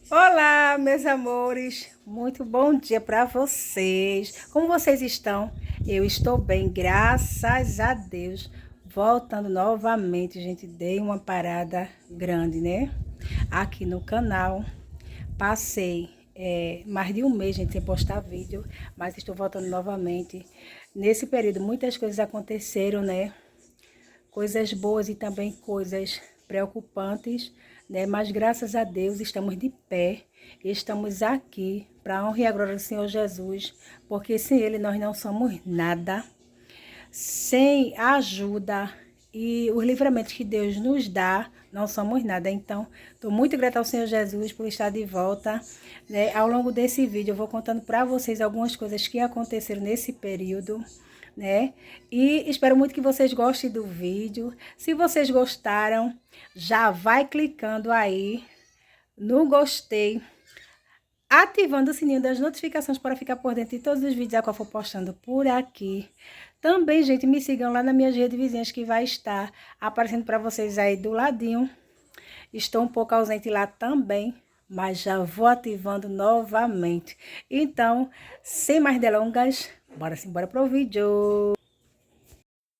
Olá, meus amores, muito bom dia para vocês. Como vocês estão? Eu estou bem, graças a Deus. Voltando novamente, gente, dei uma parada grande, né? Aqui no canal. Passei mais de um mês, gente, sem postar vídeo, mas estou voltando novamente. Nesse período, muitas coisas aconteceram, né? Coisas boas e também coisas preocupantes, né? Mas graças a Deus estamos de pé, estamos aqui para a honra e a glória do Senhor Jesus, porque sem Ele nós não somos nada, sem a ajuda e os livramentos que Deus nos dá, não somos nada. Então, estou muito grata ao Senhor Jesus por estar de volta, né? Ao longo desse vídeo eu vou contando para vocês algumas coisas que aconteceram nesse período, né? E espero muito que vocês gostem do vídeo. Se vocês gostaram, já vai clicando aí no gostei, ativando o sininho das notificações para ficar por dentro de todos os vídeos que eu for postando por aqui. Também, gente, me sigam lá nas minhas redes vizinhas que vai estar aparecendo para vocês aí do ladinho. Estou um pouco ausente lá também, mas já vou ativando novamente. Então, sem mais delongas, bora embora pro vídeo.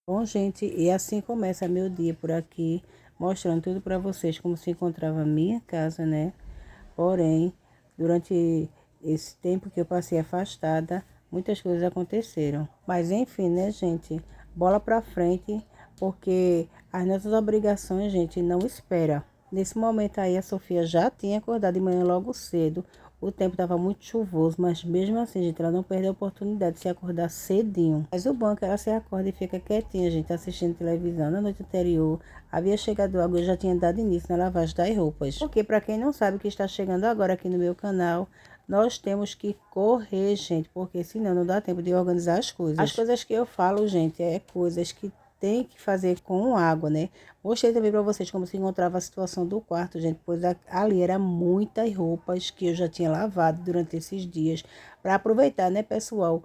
Bom, gente, e assim começa meu dia por aqui, mostrando tudo para vocês como se encontrava a minha casa, né? Porém, durante esse tempo que eu passei afastada, muitas coisas aconteceram. Mas enfim, né, gente? Bola pra frente, porque as nossas obrigações, gente, não espera. Nesse momento aí, a Sofia já tinha acordado de manhã logo cedo. O tempo estava muito chuvoso, mas mesmo assim, gente, ela não perdeu a oportunidade de se acordar cedinho. Mas o bom é que ela se acorda e fica quietinha, gente, assistindo televisão. Na noite anterior, havia chegado água e eu já tinha dado início na lavagem das roupas. Porque, para quem não sabe o que está chegando agora aqui no meu canal, nós temos que correr, gente, porque senão não dá tempo de organizar as coisas. As coisas que eu falo, gente, é coisas que tem que fazer com água, né? Mostrei também para vocês como se encontrava a situação do quarto, gente, pois ali era muitas roupas que eu já tinha lavado durante esses dias, para aproveitar, né, pessoal,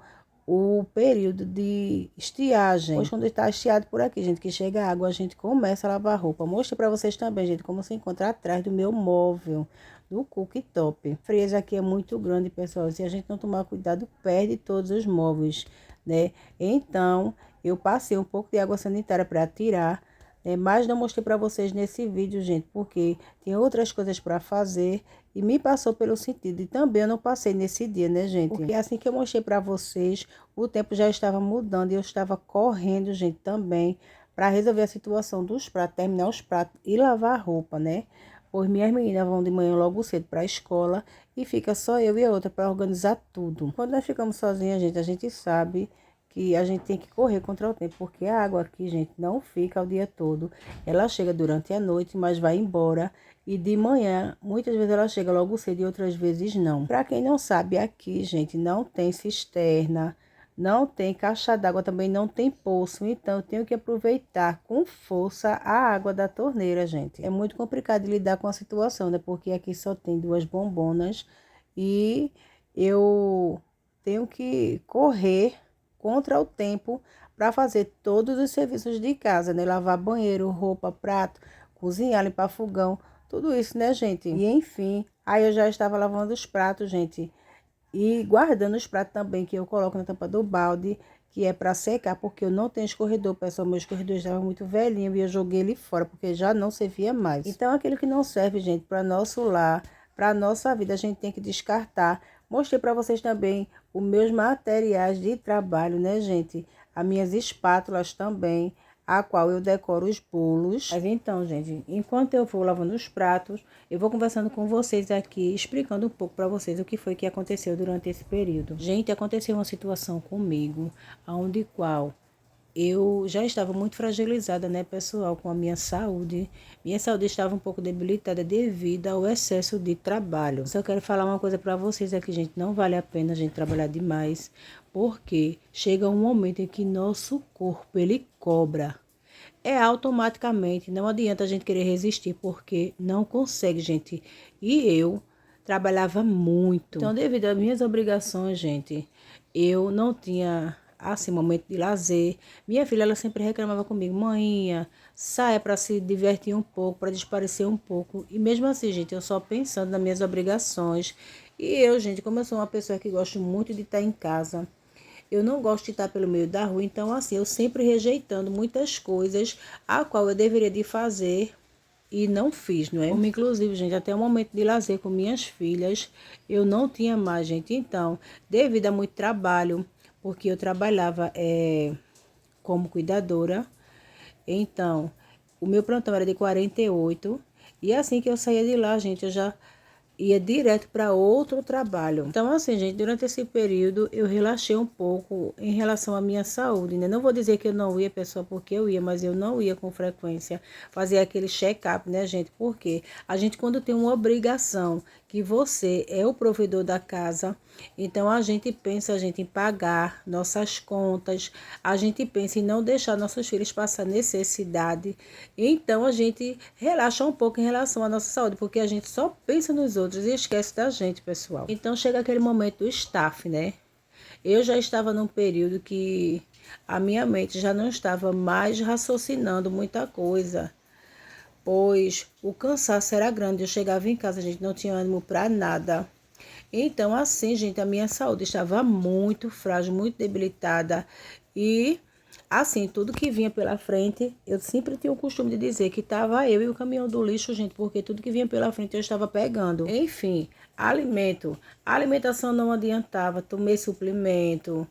o período de estiagem. Pois quando está estiado por aqui, gente, que chega a água, a gente começa a lavar roupa. Mostrei para vocês também, gente, como se encontra atrás do meu móvel, do cooktop. A frieza aqui é muito grande, pessoal, se a gente não tomar cuidado, perde todos os móveis, né? Então, eu passei um pouco de água sanitária para tirar, né? Mas não mostrei para vocês nesse vídeo, gente, porque tem outras coisas para fazer e me passou pelo sentido. E também eu não passei nesse dia, né, gente? Porque assim que eu mostrei para vocês, o tempo já estava mudando e eu estava correndo, gente, também para resolver a situação dos pratos, terminar os pratos e lavar a roupa, né? Pois minhas meninas vão de manhã logo cedo para a escola e fica só eu e a outra para organizar tudo. Quando nós ficamos sozinhas, gente, a gente sabe que a gente tem que correr contra o tempo, porque a água aqui, gente, não fica o dia todo. Ela chega durante a noite, mas vai embora. E de manhã, muitas vezes ela chega logo cedo e outras vezes não. Para quem não sabe, aqui, gente, não tem cisterna, não tem caixa d'água, também não tem poço. Então, eu tenho que aproveitar com força a água da torneira, gente. É muito complicado de lidar com a situação, né? Porque aqui só tem duas bombonas e eu tenho que correr contra o tempo para fazer todos os serviços de casa, né? Lavar banheiro, roupa, prato, cozinhar, limpar fogão, tudo isso, né, gente? E enfim, aí eu já estava lavando os pratos, gente, e guardando os pratos também, que eu coloco na tampa do balde, que é para secar, porque eu não tenho escorredor, pessoal. Meu escorredor estava muito velhinho e eu joguei ele fora, porque já não servia mais. Então, aquilo que não serve, gente, para nosso lar, para nossa vida, a gente tem que descartar. Mostrei para vocês também os meus materiais de trabalho, né, gente? As minhas espátulas também, a qual eu decoro os bolos. Mas então, gente, enquanto eu vou lavando os pratos, eu vou conversando com vocês aqui, explicando um pouco para vocês o que foi que aconteceu durante esse período. Gente, aconteceu uma situação comigo, onde qual eu já estava muito fragilizada, né, pessoal, com a minha saúde. Minha saúde estava um pouco debilitada devido ao excesso de trabalho. Só quero falar uma coisa para vocês aqui, gente. Não vale a pena a gente trabalhar demais, porque chega um momento em que nosso corpo, ele cobra. É automaticamente, não adianta a gente querer resistir, porque não consegue, gente. E eu trabalhava muito. Então, devido às minhas obrigações, gente, eu não tinha assim, momento de lazer. Minha filha, ela sempre reclamava comigo, mãinha, saia para se divertir um pouco, para desaparecer um pouco. E mesmo assim, gente, eu só pensando nas minhas obrigações. E eu, gente, como eu sou uma pessoa que gosto muito de estar em casa, eu não gosto de estar pelo meio da rua, então assim, eu sempre rejeitando muitas coisas a qual eu deveria de fazer e não fiz, não é? Como inclusive, gente, até o momento de lazer com minhas filhas, eu não tinha mais, gente. Então, devido a muito trabalho, porque eu trabalhava como cuidadora, então, o meu plantão era de 48, e assim que eu saía de lá, gente, eu já ia direto para outro trabalho. Então, assim, gente, durante esse período eu relaxei um pouco em relação à minha saúde, né? Não vou dizer que eu não ia, pessoal, porque eu ia, mas eu não ia com frequência fazer aquele check-up, né, gente? Porque a gente, quando tem uma obrigação, que você é o provedor da casa, então a gente pensa em pagar nossas contas, a gente pensa em não deixar nossos filhos passar necessidade. Então a gente relaxa um pouco em relação à nossa saúde, porque a gente só pensa nos outros e esquece da gente, pessoal. Então chega aquele momento do staff, né? Eu já estava num período que a minha mente já não estava mais raciocinando muita coisa, pois o cansaço era grande. Eu chegava em casa, a gente não tinha ânimo para nada. Então, assim, gente, a minha saúde estava muito frágil, muito debilitada. E, assim, tudo que vinha pela frente, eu sempre tinha o costume de dizer que estava eu e o caminhão do lixo, gente, porque tudo que vinha pela frente eu estava pegando. Enfim, alimento. A alimentação não adiantava, tomei suplemento,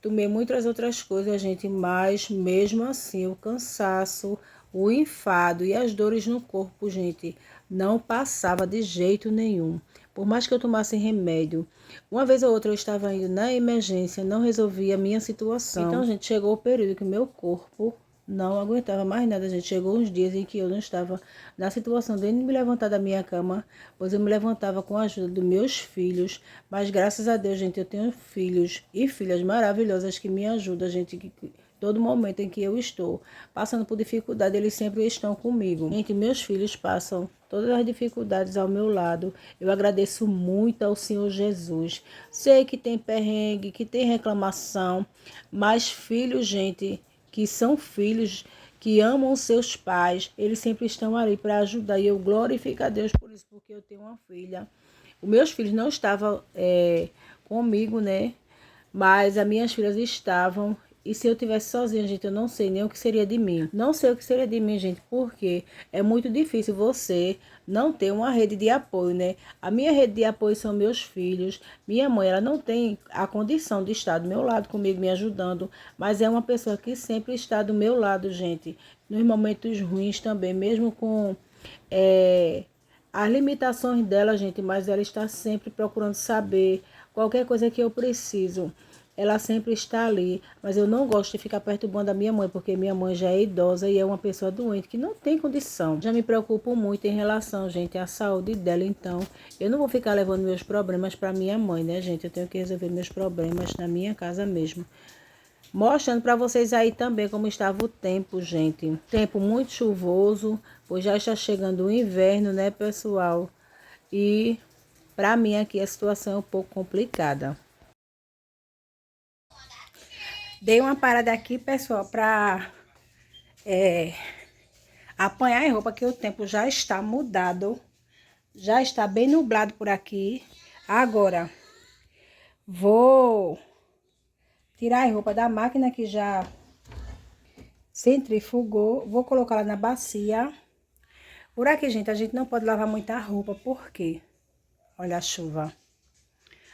tomei muitas outras coisas, gente, mas mesmo assim, o cansaço, o enfado e as dores no corpo, gente, não passava de jeito nenhum. Por mais que eu tomasse remédio, uma vez ou outra eu estava indo na emergência, não resolvia a minha situação. Então, gente, chegou o período que o meu corpo não aguentava mais nada, gente. Chegou uns dias em que eu não estava na situação de me levantar da minha cama, pois eu me levantava com a ajuda dos meus filhos. Mas graças a Deus, gente, eu tenho filhos e filhas maravilhosas que me ajudam, gente, todo momento em que eu estou passando por dificuldade, eles sempre estão comigo. Gente, meus filhos passam todas as dificuldades ao meu lado. Eu agradeço muito ao Senhor Jesus. Sei que tem perrengue, que tem reclamação, mas filhos, gente, que são filhos, que amam seus pais, eles sempre estão ali para ajudar. E eu glorifico a Deus por isso, porque eu tenho uma filha. Os meus filhos não estavam comigo, né? Mas as minhas filhas estavam. E se eu tivesse sozinha, gente, eu não sei nem o que seria de mim. Não sei o que seria de mim, gente, porque é muito difícil você não ter uma rede de apoio, né? A minha rede de apoio são meus filhos. Minha mãe, ela não tem a condição de estar do meu lado comigo, me ajudando, mas é uma pessoa que sempre está do meu lado, gente. Nos momentos ruins também, mesmo com as limitações dela, gente, mas ela está sempre procurando saber qualquer coisa que eu preciso. Ela sempre está ali, mas eu não gosto de ficar perturbando a minha mãe, porque minha mãe já é idosa e é uma pessoa doente que não tem condição. Já me preocupo muito em relação, gente, à saúde dela, então eu não vou ficar levando meus problemas para minha mãe, né, gente? Eu tenho que resolver meus problemas na minha casa mesmo. Mostrando para vocês aí também como estava o tempo, gente. Tempo muito chuvoso, pois já está chegando o inverno, né, pessoal? E para mim aqui a situação é um pouco complicada. Dei uma parada aqui, pessoal, para apanhar a roupa, que o tempo já está mudado. Já está bem nublado por aqui. Agora, vou tirar a roupa da máquina que já centrifugou. Vou colocar ela na bacia. Por aqui, gente, a gente não pode lavar muita roupa, porque olha a chuva.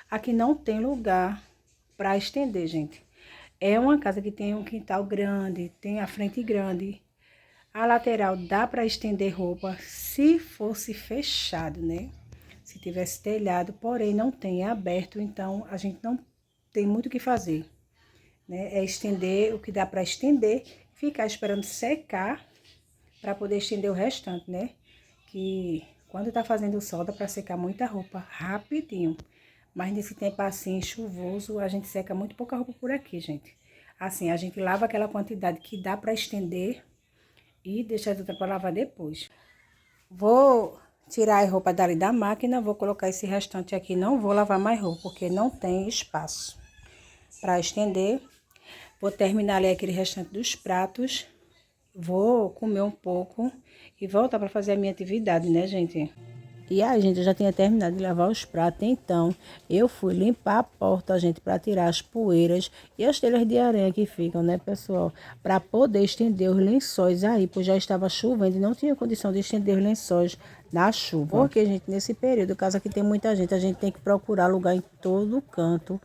Aqui não tem lugar para estender, gente. É uma casa que tem um quintal grande, tem a frente grande. A lateral dá para estender roupa se fosse fechado, né? Se tivesse telhado, porém não tem, é aberto, então a gente não tem muito o que fazer, né? É estender o que dá para estender, ficar esperando secar para poder estender o restante, né? Que quando tá fazendo sol dá para secar muita roupa rapidinho. Mas nesse tempo assim, chuvoso, a gente seca muito pouca roupa por aqui, gente. Assim, a gente lava aquela quantidade que dá para estender e deixar as outras para lavar depois. Vou tirar a roupa dali da máquina, vou colocar esse restante aqui. Não vou lavar mais roupa, porque não tem espaço. para estender. Vou terminar ali aquele restante dos pratos. Vou comer um pouco e voltar para fazer a minha atividade, né, gente? E aí, gente, eu já tinha terminado de lavar os pratos, então eu fui limpar a porta, gente, para tirar as poeiras e as telhas de aranha que ficam, né, pessoal? Para poder estender os lençóis aí, pois já estava chovendo e não tinha condição de estender os lençóis na chuva. Porque, gente, nesse período, caso aqui tem muita gente, a gente tem que procurar lugar em todo canto.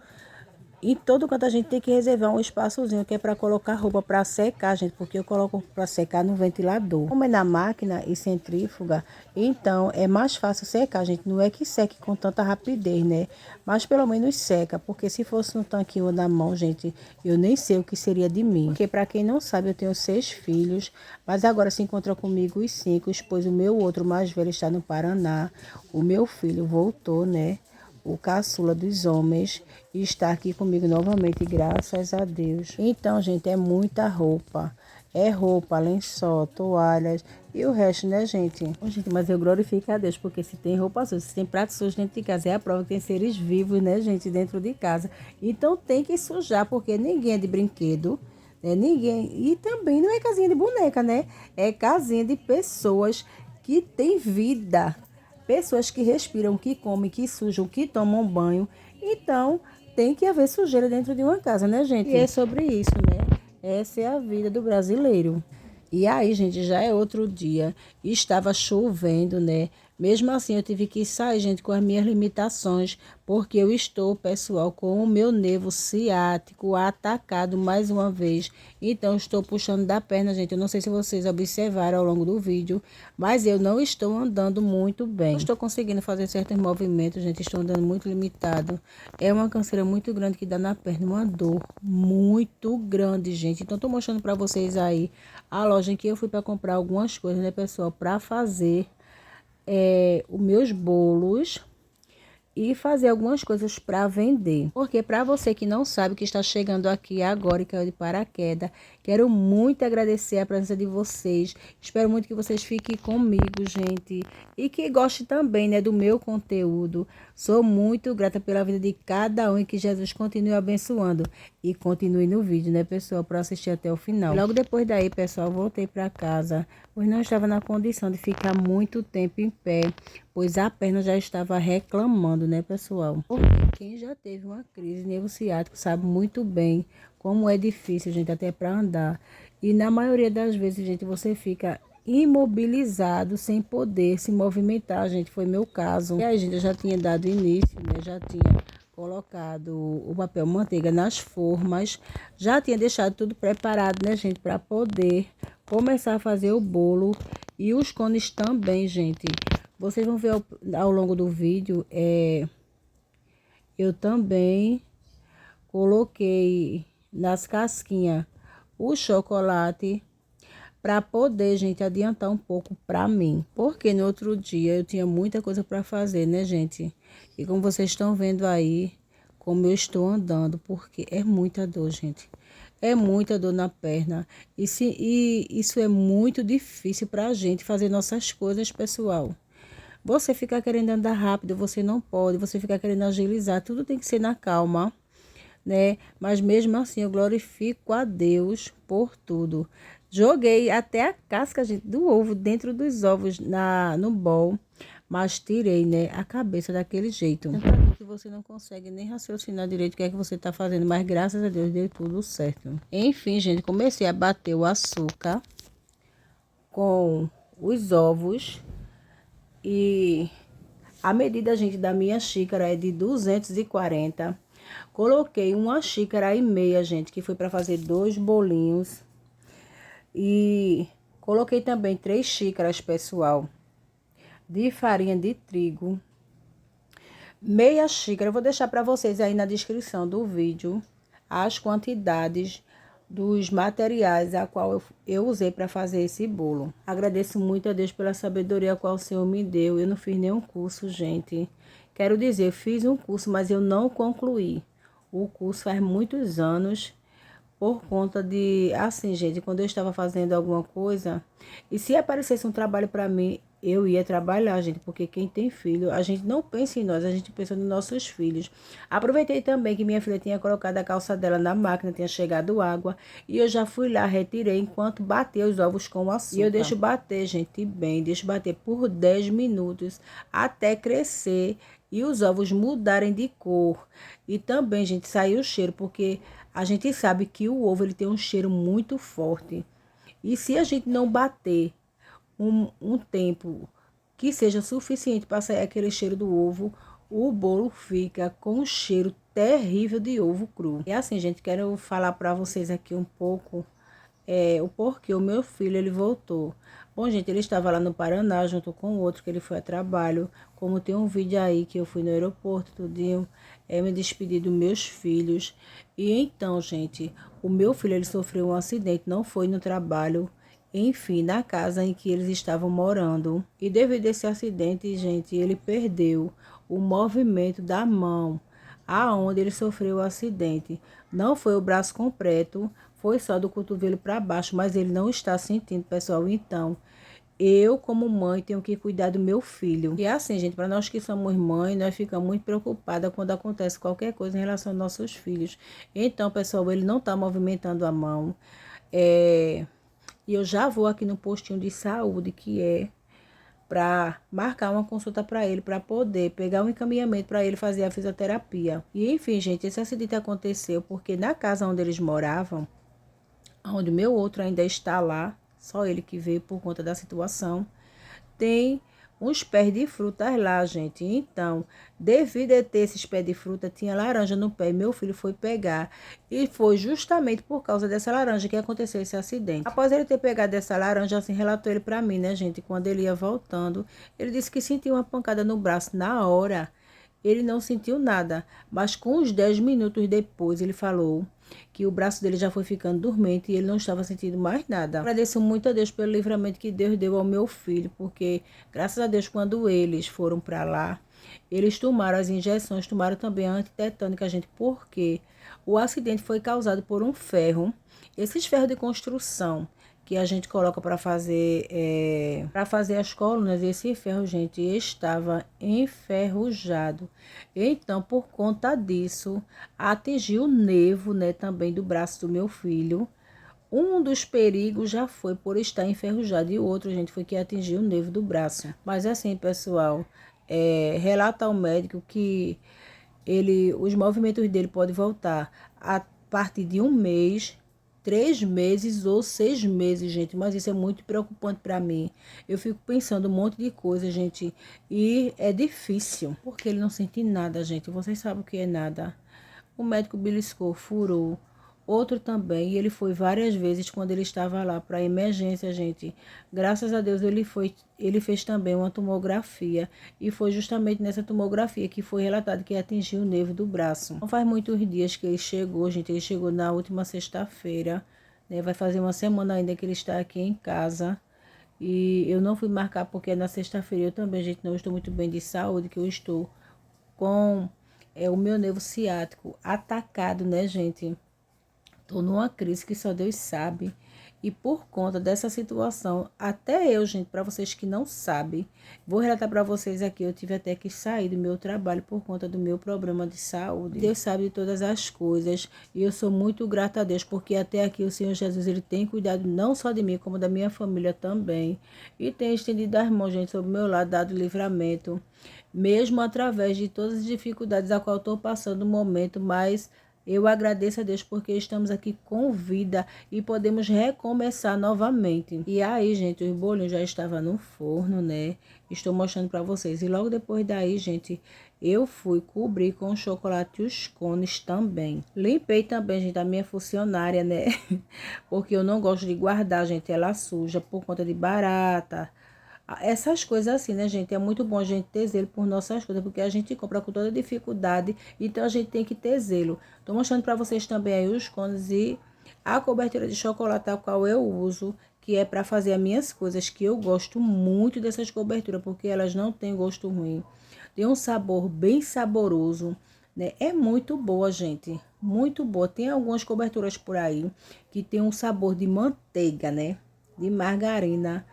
Em todo canto a gente tem que reservar um espaçozinho que é para colocar roupa para secar, gente, porque eu coloco para secar no ventilador. Como é na máquina e centrífuga, então é mais fácil secar, gente. Não é que seque com tanta rapidez, né? Mas pelo menos seca, porque se fosse no tanquinho ou na mão, gente, eu nem sei o que seria de mim. Porque para quem não sabe, eu tenho 6 filhos, mas agora se encontra comigo os 5, pois o meu outro mais velho está no Paraná. O meu filho voltou, né? O caçula dos homens, e está aqui comigo novamente, graças a Deus. Então, gente, é muita roupa. É roupa, lençol, toalhas e o resto, né, gente? Bom, gente, mas eu glorifico a Deus, porque se tem roupa suja, se tem prato sujo dentro de casa, é a prova que tem seres vivos, né, gente, dentro de casa. Então tem que sujar, porque ninguém é de brinquedo, né? Ninguém. E também não é casinha de boneca, né? É casinha de pessoas que têm vida. Pessoas que respiram, que comem, que sujam, que tomam banho. Então, tem que haver sujeira dentro de uma casa, né, gente? E é sobre isso, né? Essa é a vida do brasileiro. E aí, gente, já é outro dia. Estava chovendo, né? Mesmo assim, eu tive que sair, gente, com as minhas limitações, porque eu estou, pessoal, com o meu nervo ciático atacado mais uma vez. Então, estou puxando da perna, gente. Eu não sei se vocês observaram ao longo do vídeo, mas eu não estou andando muito bem. Não estou conseguindo fazer certos movimentos, gente. Estou andando muito limitado. É uma canseira muito grande que dá na perna, uma dor muito grande, gente. Então, estou mostrando para vocês aí a loja em que eu fui para comprar algumas coisas, né, pessoal, para fazer os meus bolos e fazer algumas coisas para vender. Porque para você que não sabe que está chegando aqui agora e caiu de paraquedas, quero muito agradecer a presença de vocês. Espero muito que vocês fiquem comigo, gente, e que gostem também, né, do meu conteúdo. Sou muito grata pela vida de cada um e que Jesus continue abençoando. E continue no vídeo, né, pessoal, para assistir até o final. E logo depois daí, pessoal, voltei para casa, pois não estava na condição de ficar muito tempo em pé, pois a perna já estava reclamando, né, pessoal? Porque quem já teve uma crise nervo ciático sabe muito bem como é difícil, gente, até para andar. E na maioria das vezes, gente, você fica imobilizado, sem poder se movimentar, gente. Foi meu caso. E aí, gente, eu já tinha dado início, né? Já tinha colocado o papel manteiga nas formas. Já tinha deixado tudo preparado, né, gente, para poder começar a fazer o bolo. E os cones também, gente. Vocês vão ver ao longo do vídeo, eu também coloquei nas casquinhas o chocolate para poder, gente, adiantar um pouco para mim. Porque no outro dia eu tinha muita coisa para fazer, né, gente? E como vocês estão vendo aí, como eu estou andando, porque é muita dor, gente. É muita dor na perna. E isso é muito difícil para a gente fazer nossas coisas, pessoal. Você ficar querendo andar rápido, você não pode. Você ficar querendo agilizar, tudo tem que ser na calma, né? Mas mesmo assim, eu glorifico a Deus por tudo. Joguei até a casca, gente, do ovo dentro dos ovos no bowl, mas tirei, né, a cabeça daquele jeito. Que você não consegue nem raciocinar direito o que é que você tá fazendo, mas graças a Deus deu tudo certo. Enfim, gente, comecei a bater o açúcar com os ovos e a medida, gente, da minha xícara é de 240. Coloquei uma xícara e meia, gente, que foi para fazer 2 bolinhos. E coloquei também 3 xícaras, pessoal, de farinha de trigo. Meia xícara, eu vou deixar para vocês aí na descrição do vídeo as quantidades dos materiais a qual eu usei para fazer esse bolo. Agradeço muito a Deus pela sabedoria a qual o Senhor me deu. Eu não fiz nenhum curso, gente. Quero dizer, eu fiz um curso, mas eu não concluí. O curso faz muitos anos, por conta de, assim, gente, quando eu estava fazendo alguma coisa, e se aparecesse um trabalho para mim, eu ia trabalhar, gente, porque quem tem filho, a gente não pensa em nós, a gente pensa nos nossos filhos. Aproveitei também que minha filha tinha colocado a calça dela na máquina, tinha chegado água, e eu já fui lá, retirei enquanto batia os ovos com o açúcar. E eu deixo bater, gente, bem, deixo bater por 10 minutos até crescer e os ovos mudarem de cor. E também, gente, sair o cheiro, porque a gente sabe que o ovo ele tem um cheiro muito forte. E se a gente não bater um tempo que seja suficiente para sair aquele cheiro do ovo, o bolo fica com um cheiro terrível de ovo cru. E assim, gente, quero falar para vocês aqui um pouco o porquê o meu filho ele voltou. Bom, gente, ele estava lá no Paraná junto com o outro que ele foi a trabalho. Como tem um vídeo aí que eu fui no aeroporto, tudinho, me despedi dos meus filhos. E então, gente, o meu filho ele sofreu um acidente, não foi no trabalho, enfim, na casa em que eles estavam morando. E devido a esse acidente, gente, ele perdeu o movimento da mão aonde ele sofreu o acidente. Não foi o braço completo, foi só do cotovelo para baixo, mas ele não está sentindo, pessoal. Então, eu, como mãe, tenho que cuidar do meu filho. E é assim, gente, para nós que somos mães, nós ficamos muito preocupadas quando acontece qualquer coisa em relação aos nossos filhos. Então, pessoal, ele não está movimentando a mão. E eu já vou aqui no postinho de saúde, que é para marcar uma consulta para ele, para poder pegar um encaminhamento para ele fazer a fisioterapia. E enfim, gente, esse acidente aconteceu porque na casa onde eles moravam, onde o meu outro ainda está lá, só ele que veio por conta da situação, tem uns pés de frutas lá, gente. Então, devido a ter esses pés de fruta, tinha laranja no pé. Meu filho foi pegar e foi justamente por causa dessa laranja que aconteceu esse acidente. Após ele ter pegado essa laranja, assim, relatou ele para mim, né, gente? Quando ele ia voltando, ele disse que sentiu uma pancada no braço na hora. Ele não sentiu nada, mas com uns 10 minutos depois ele falou que o braço dele já foi ficando dormente e ele não estava sentindo mais nada. Agradeço muito a Deus pelo livramento que Deus deu ao meu filho, porque graças a Deus quando eles foram para lá, eles tomaram as injeções, tomaram também a antitetânica, gente, porque o acidente foi causado por um ferro, esses ferros de construção que a gente coloca para fazer as colunas. Esse ferro, gente, estava enferrujado. Então, por conta disso, atingiu o nervo, né, também do braço do meu filho. Um dos perigos já foi por estar enferrujado e o outro, gente, foi que atingiu o nervo do braço. Mas assim, pessoal, relata ao médico que os movimentos dele podem voltar a partir de um mês, 3 meses ou 6 meses, gente. Mas isso é muito preocupante para mim. Eu fico pensando um monte de coisa, gente. E é difícil, porque ele não sente nada, gente. Vocês sabem o que é nada. O médico beliscou, furou. Outro também, e ele foi várias vezes quando ele estava lá para emergência, gente. Graças a Deus ele fez também uma tomografia e foi justamente nessa tomografia que foi relatado que atingiu o nervo do braço. Não faz muitos dias que ele chegou, gente. Ele chegou na última sexta-feira, né? Vai fazer uma semana ainda que ele está aqui em casa. E eu não fui marcar porque na sexta-feira eu também, gente, não estou muito bem de saúde, que eu estou com o meu nervo ciático atacado, né, gente? Tô numa crise que só Deus sabe. E por conta dessa situação, até eu, gente, para vocês que não sabem, vou relatar para vocês aqui, eu tive até que sair do meu trabalho por conta do meu problema de saúde. Deus sabe de todas as coisas e eu sou muito grata a Deus, porque até aqui o Senhor Jesus, ele tem cuidado não só de mim, como da minha família também. E tem estendido as mãos, gente, sobre o meu lado, dado livramento, mesmo através de todas as dificuldades a qual estou passando no momento, mas eu agradeço a Deus porque estamos aqui com vida e podemos recomeçar novamente. E aí, gente, os bolinhos já estavam no forno, né? Estou mostrando para vocês. E logo depois daí, gente, eu fui cobrir com chocolate e os cones também. Limpei também, gente, a minha funcionária, né? Porque eu não gosto de guardar, gente, ela suja por conta de barata. Essas coisas assim, né, gente? É muito bom a gente ter zelo por nossas coisas, porque a gente compra com toda dificuldade, então a gente tem que ter zelo. Tô mostrando para vocês também aí os cones e a cobertura de chocolate a qual eu uso, que é para fazer as minhas coisas, que eu gosto muito dessas coberturas, porque elas não têm gosto ruim. Tem um sabor bem saboroso, né? É muito boa, gente. Muito boa. Tem algumas coberturas por aí que tem um sabor de manteiga, né? De margarina.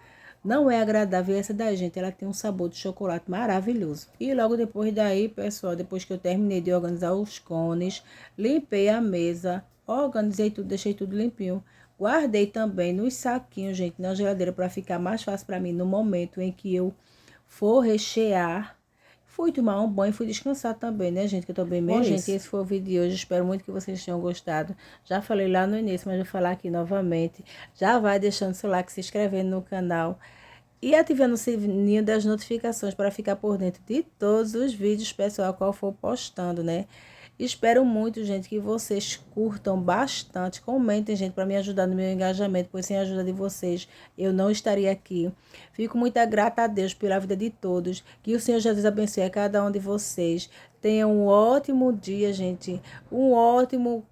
não é agradável. Essa da gente, ela tem um sabor de chocolate maravilhoso. E logo depois daí, pessoal, depois que eu terminei de organizar os cones, limpei a mesa, organizei tudo, deixei tudo limpinho. Guardei também nos saquinhos, gente, na geladeira, para ficar mais fácil para mim no momento em que eu for rechear. Fui tomar um banho e fui descansar também, né, gente? Que eu tô bem mereço. Bom, gente, esse foi o vídeo de hoje. Espero muito que vocês tenham gostado. Já falei lá no início, mas vou falar aqui novamente. Já vai deixando seu like, se inscrevendo no canal e ativando o sininho das notificações para ficar por dentro de todos os vídeos, pessoal, qual for postando, né? Espero muito, gente, que vocês curtam bastante, comentem, gente, para me ajudar no meu engajamento, pois sem a ajuda de vocês eu não estaria aqui. Fico muito grata a Deus pela vida de todos, que o Senhor Jesus abençoe a cada um de vocês. Tenham um ótimo dia, gente, um ótimo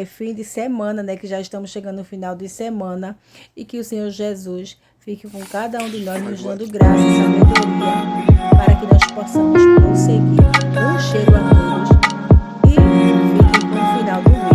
fim de semana, né, que já estamos chegando no final de semana, e que o Senhor Jesus fique com cada um de nós, nos dando graça e sabedoria, para que nós possamos prosseguir. Um cheiro a todos. E fiquem com o final do vídeo.